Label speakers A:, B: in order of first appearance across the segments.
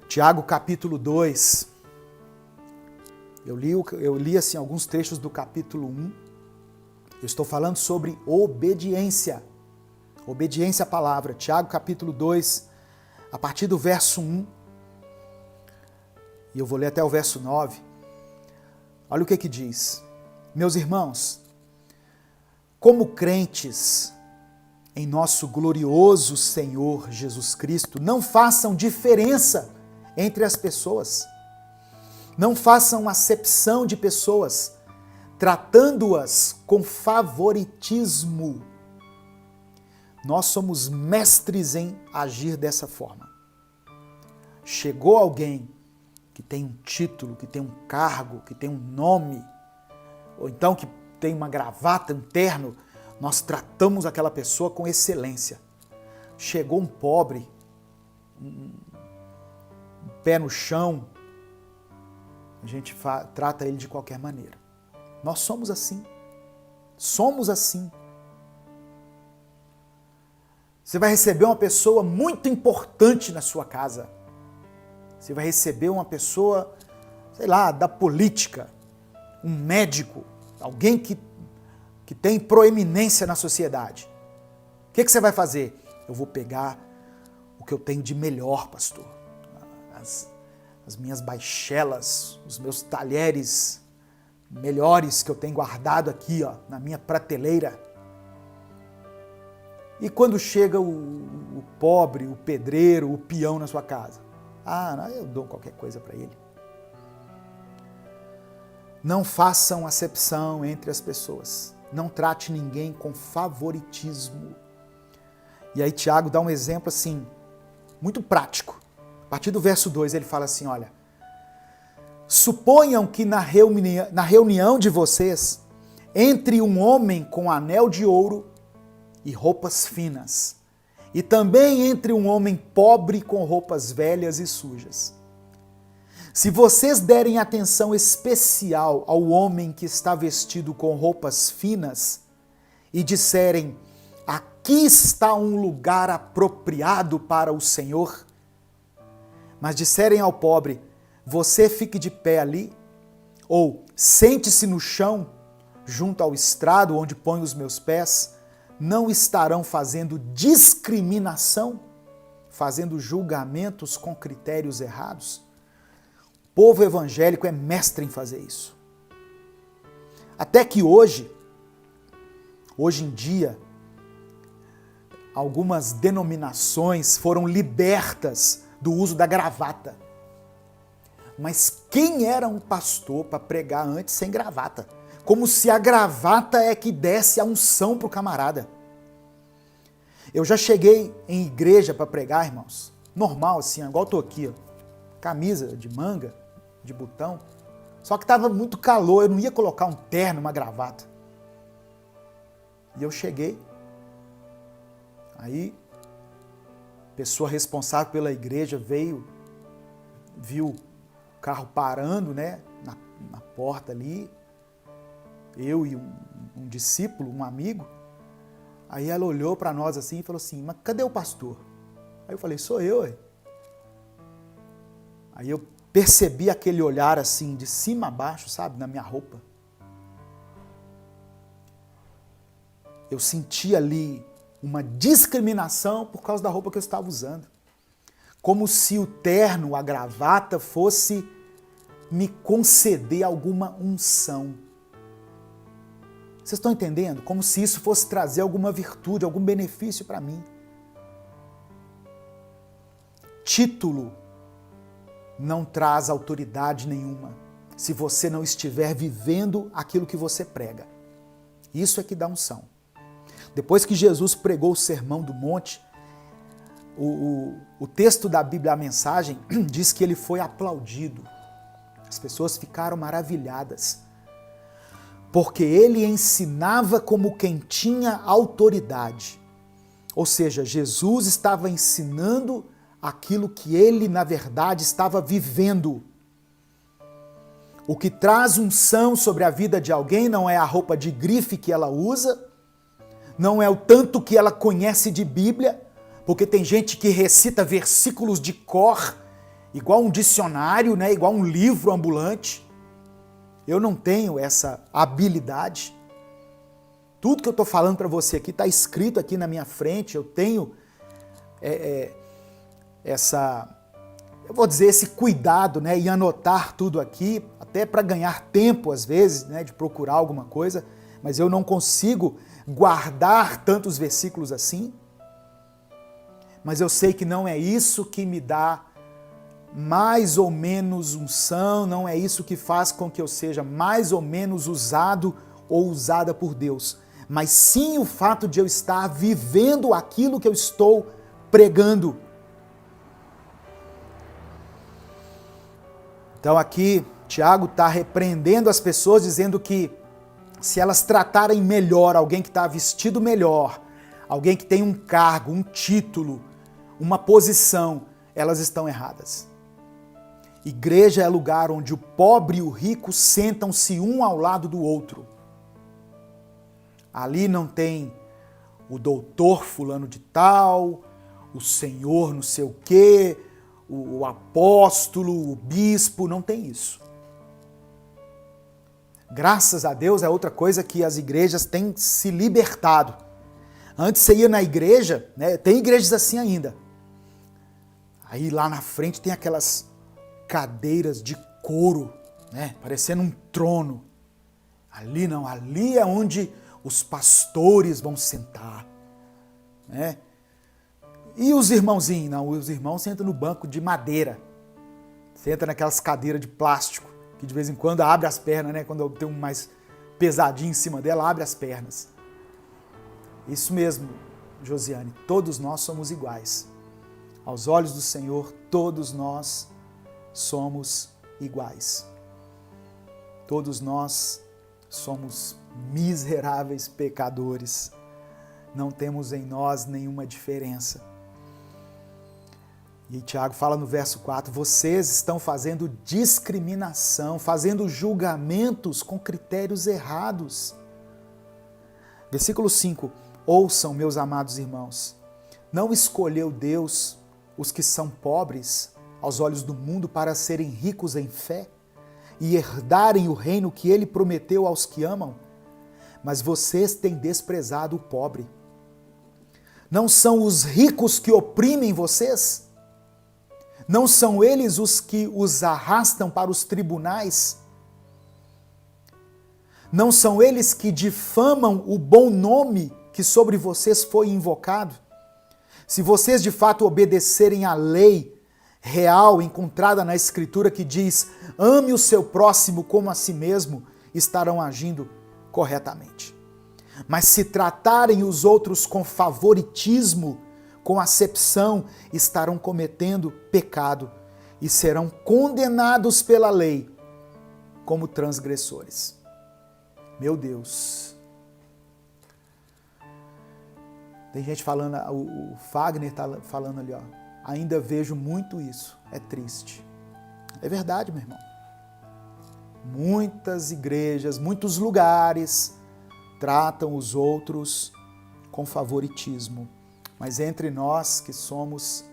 A: Tiago capítulo 2. Eu li assim, alguns trechos do capítulo 1. Eu estou falando sobre obediência. Obediência à palavra. Tiago capítulo 2, a partir do verso 1. E eu vou ler até o verso 9. Olha o que diz. Meus irmãos, como crentes em nosso glorioso Senhor Jesus Cristo, não façam diferença entre as pessoas. Não façam acepção de pessoas, tratando-as com favoritismo. Nós somos mestres em agir dessa forma. Chegou alguém que tem um título, que tem um cargo, que tem um nome, ou então que tem uma gravata, um terno, nós tratamos aquela pessoa com excelência. Chegou um pobre, um pé no chão, a gente trata ele de qualquer maneira. Nós somos assim. Somos assim. Você vai receber uma pessoa muito importante na sua casa. Você vai receber uma pessoa, sei lá, da política, um médico, alguém que tem proeminência na sociedade. O que você vai fazer? Eu vou pegar o que eu tenho de melhor, pastor. As minhas baixelas, os meus talheres melhores que eu tenho guardado aqui, ó, na minha prateleira. E quando chega o pobre, o pedreiro, o peão na sua casa? Não, eu dou qualquer coisa para ele. Não façam acepção entre as pessoas. Não trate ninguém com favoritismo. E aí Tiago dá um exemplo assim, muito prático. A partir do verso 2 ele fala assim, olha, suponham que na reunião de vocês, entre um homem com anel de ouro e roupas finas, e também entre um homem pobre com roupas velhas e sujas. Se vocês derem atenção especial ao homem que está vestido com roupas finas e disserem, aqui está um lugar apropriado para o Senhor, mas disserem ao pobre, você fique de pé ali, ou sente-se no chão, junto ao estrado onde ponho os meus pés, não estarão fazendo discriminação, fazendo julgamentos com critérios errados? O povo evangélico é mestre em fazer isso. Até que hoje em dia, algumas denominações foram libertas do uso da gravata. Mas quem era um pastor para pregar antes sem gravata? Como se a gravata é que desse a unção para o camarada. Eu já cheguei em igreja para pregar, irmãos, normal assim, igual eu tô aqui, ó, camisa de manga, de botão, só que estava muito calor, eu não ia colocar um terno, uma gravata. E eu cheguei, aí a pessoa responsável pela igreja veio, viu o carro parando, né, na porta ali, eu e um discípulo, um amigo, aí ela olhou para nós assim e falou assim, mas cadê o pastor? Aí eu falei, sou eu, ué. Aí eu percebi aquele olhar assim, de cima a baixo, sabe, na minha roupa. Eu senti ali uma discriminação por causa da roupa que eu estava usando. Como se o terno, a gravata, fosse me conceder alguma unção. Vocês estão entendendo? Como se isso fosse trazer alguma virtude, algum benefício para mim. Título não traz autoridade nenhuma se você não estiver vivendo aquilo que você prega. Isso é que dá unção. Depois que Jesus pregou o Sermão do Monte, o texto da Bíblia, a mensagem, diz que ele foi aplaudido. As pessoas ficaram maravilhadas, porque ele ensinava como quem tinha autoridade. Ou seja, Jesus estava ensinando aquilo que ele, na verdade, estava vivendo. O que traz unção sobre a vida de alguém não é a roupa de grife que ela usa, não é o tanto que ela conhece de Bíblia, porque tem gente que recita versículos de cor igual um dicionário, né? Igual um livro ambulante. Eu não tenho essa habilidade. Tudo que eu estou falando para você aqui está escrito aqui na minha frente. Eu tenho eu vou dizer, esse cuidado, né, em anotar tudo aqui, até para ganhar tempo às vezes, né, de procurar alguma coisa, mas eu não consigo guardar tantos versículos assim. Mas eu sei que não é isso que me dá mais ou menos unção, não é isso que faz com que eu seja mais ou menos usado ou usada por Deus, mas sim o fato de eu estar vivendo aquilo que eu estou pregando. Então aqui, Tiago está repreendendo as pessoas, dizendo que se elas tratarem melhor alguém que está vestido melhor, alguém que tem um cargo, um título, uma posição, elas estão erradas. Igreja é lugar onde o pobre e o rico sentam-se um ao lado do outro. Ali não tem o doutor fulano de tal, o senhor não sei o quê, o apóstolo, o bispo, não tem isso. Graças a Deus é outra coisa que as igrejas têm se libertado. Antes você ia na igreja, né, tem igrejas assim ainda. Aí lá na frente tem aquelas cadeiras de couro, né, parecendo um trono. Ali não, ali é onde os pastores vão sentar, né? E os irmãozinhos? Não, os irmãos sentam no banco de madeira. Senta naquelas cadeiras de plástico, que de vez em quando abre as pernas, né? Quando tem um mais pesadinho em cima dela, abre as pernas. Isso mesmo, Josiane, todos nós somos iguais. Aos olhos do Senhor, todos nós somos iguais. Todos nós somos miseráveis pecadores. Não temos em nós nenhuma diferença. E Tiago fala no verso 4, vocês estão fazendo discriminação, fazendo julgamentos com critérios errados. Versículo 5, ouçam, meus amados irmãos, não escolheu Deus os que são pobres aos olhos do mundo para serem ricos em fé e herdarem o reino que ele prometeu aos que amam? Mas vocês têm desprezado o pobre. Não são os ricos que oprimem vocês? Não são eles os que os arrastam para os tribunais? Não são eles que difamam o bom nome que sobre vocês foi invocado? Se vocês de fato obedecerem à lei real encontrada na Escritura que diz, ame o seu próximo como a si mesmo, estarão agindo corretamente. Mas se tratarem os outros com favoritismo, com acepção, estarão cometendo pecado e serão condenados pela lei como transgressores. Meu Deus. Tem gente falando, o Fagner está falando ali, ó, ainda vejo muito isso, é triste. É verdade, meu irmão. Muitas igrejas, muitos lugares tratam os outros com favoritismo. Mas entre nós que somos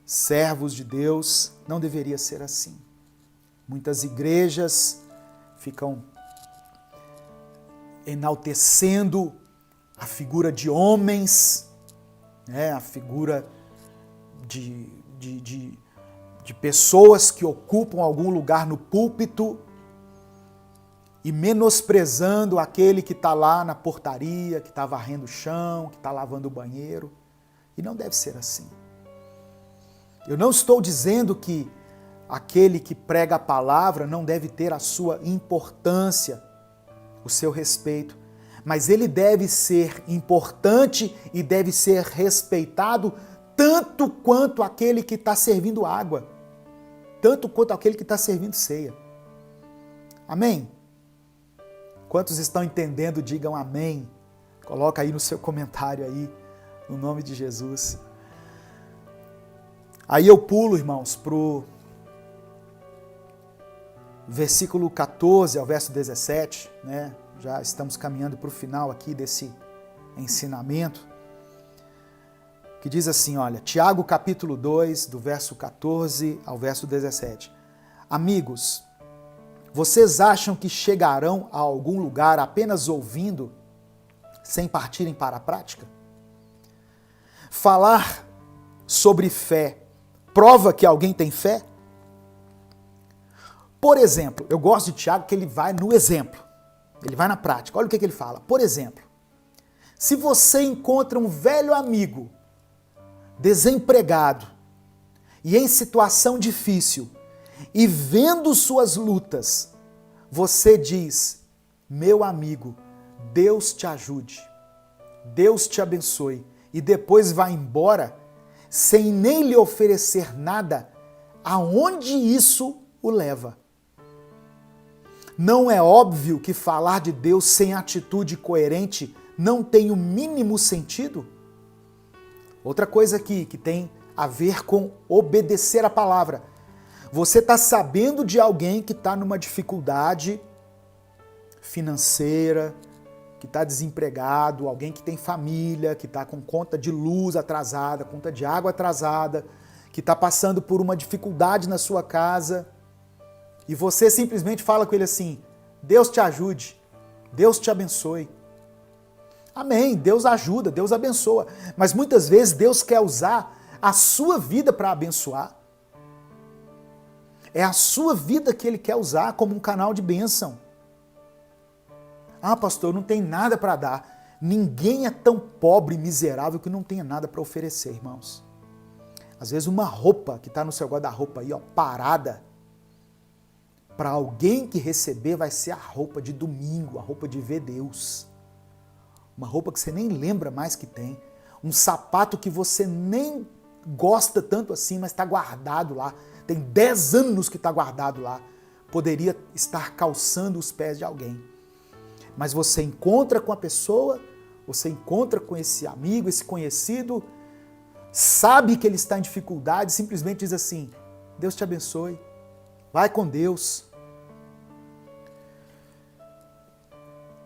A: servos de Deus, não deveria ser assim. Muitas igrejas ficam enaltecendo a figura de homens, né? A figura de pessoas que ocupam algum lugar no púlpito e menosprezando aquele que está lá na portaria, que está varrendo o chão, que está lavando o banheiro. E não deve ser assim. Eu não estou dizendo que aquele que prega a palavra não deve ter a sua importância, o seu respeito, mas ele deve ser importante e deve ser respeitado tanto quanto aquele que está servindo água, tanto quanto aquele que está servindo ceia. Amém? Quantos estão entendendo, digam amém. Coloca aí no seu comentário aí, no nome de Jesus. Aí eu pulo, irmãos, para o versículo 14 ao verso 17, né? Já estamos caminhando para o final aqui desse ensinamento. que diz assim, olha, Tiago capítulo 2, do verso 14 ao verso 17. Amigos, vocês acham que chegarão a algum lugar apenas ouvindo, sem partirem para a prática? Falar sobre fé prova que alguém tem fé? Por exemplo, eu gosto de Tiago que ele vai no exemplo, ele vai na prática. Olha o que ele fala. Por exemplo, se você encontra um velho amigo desempregado e em situação difícil e vendo suas lutas, você diz, meu amigo, Deus te ajude, Deus te abençoe, e depois vai embora sem nem lhe oferecer nada, aonde isso o leva? Não é óbvio que falar de Deus sem atitude coerente não tem o mínimo sentido? Outra coisa aqui que tem a ver com obedecer a palavra. Você está sabendo de alguém que está numa dificuldade financeira, que está desempregado, alguém que tem família, que está com conta de luz atrasada, conta de água atrasada, que está passando por uma dificuldade na sua casa, e você simplesmente fala com ele assim, Deus te ajude, Deus te abençoe. Amém, Deus ajuda, Deus abençoa, mas muitas vezes Deus quer usar a sua vida para abençoar. É a sua vida que Ele quer usar como um canal de bênção. Ah, pastor, não tem nada para dar. Ninguém é tão pobre e miserável que não tenha nada para oferecer, irmãos. Às vezes uma roupa que está no seu guarda-roupa aí, ó, parada, para alguém que receber vai ser a roupa de domingo, a roupa de ver Deus. Uma roupa que você nem lembra mais que tem. Um sapato que você nem gosta tanto assim, mas está guardado lá. Tem 10 anos que está guardado lá. Poderia estar calçando os pés de alguém. Mas você encontra com a pessoa, você encontra com esse amigo, esse conhecido, sabe que ele está em dificuldade, simplesmente diz assim, Deus te abençoe, vai com Deus.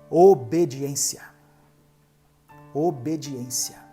A: Obediência. Obediência.